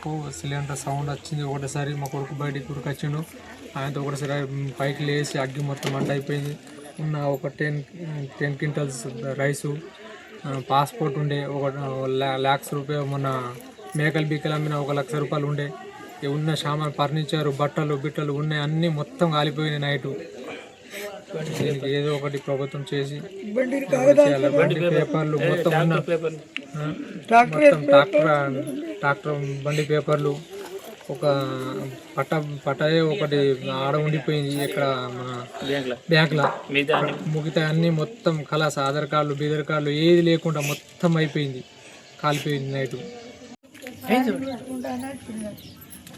షాకు cylinder sound వచ్చింది ఒకటేసారి. మా కొడుకు బయటికి ఉరికొచ్చిండు. ఆయనతో ఒకటేసారి పైకి లేచి అగ్గి మొత్తం మంట అయిపోయింది. ఉన్న ఒక 10 క్వింటల్స్ రైసు, పాస్పోర్ట్ ఉండే, ఒక lakhs రూపాయలు, మొన్న మేకలు బీకలు అమ్మిన 1 లక్ష రూపాయలు ఉండే, ఉన్న సామాన్ ఫర్నిచర్ బట్టలు బిట్టలు ఉన్నాయి, అన్నీ మొత్తం కాలిపోయినాయి నైటు. దీనికి ఏదో ఒకటి ప్రభుత్వం చేసి బండి పేపర్లు మొత్తం ఉన్న మొత్తం ట్రాక్టర్ బండి పేపర్లు, ఒక పట్టయే ఒకటి ఆడ ఉండిపోయింది ఇక్కడ మన బ్యాంకులో. మిగతా అన్నీ మొత్తం కలాస్, ఆధార్ కార్డులు బీదర్ కార్డులు ఏది లేకుండా మొత్తం అయిపోయింది, కాలిపోయింది నైటు.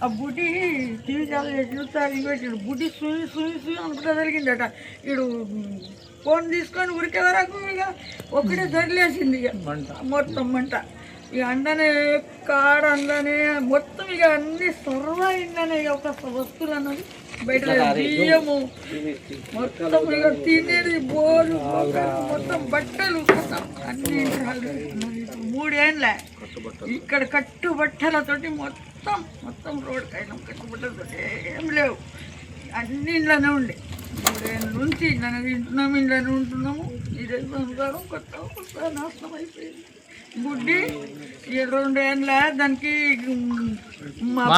ఆ బుడ్డి టీవీ ఛానల్ చూస్తారు పెట్టాడు. బుడ్డి సుయి సుయి సుయి అనుకుంటా జరిగిందట. వీడు ఫోన్ తీసుకొని ఉరికే వరకు ఇక ఒక్కటే సరిలేసింది. ఇక మొత్తం మంట ఇక అండనే కాడ అందనే మొత్తం ఇక అన్ని సర్వైందనే ఒక వస్తువులు అన్నది బయట బియ్యము మొత్తం ఇక తినేది బోరు మొత్తం బట్టలు అన్ని 3 ఏళ్ళ ఇక్కడ కట్టు బట్టలతోటి మొత్తం రోడ్కి అయినాం. కట్టుబట్టలతో ఏం లేవు, అన్ని ఇంట్లోనే ఉండే. 3 ఏళ్ళ నుంచి ఇంట్లోనే తింటున్నాము, ఇంట్లోనే ఉంటున్నాము. ఇదే సంసారం కొత్త నాశనం అయిపోయింది. గుడ్డి 2 ఏళ్ళ దానికి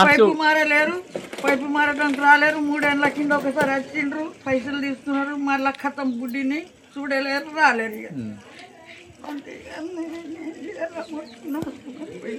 పైపు మారలేరు, పైపు మారడానికి రాలేరు. 3 ఏళ్ళ కింద ఒకసారి వచ్చిండ్రు, పైసలు తీసుకున్నారు, మళ్ళీ ఖతం గుడ్డిని చూడలేరు, రాలేరు. ఇక అంతే.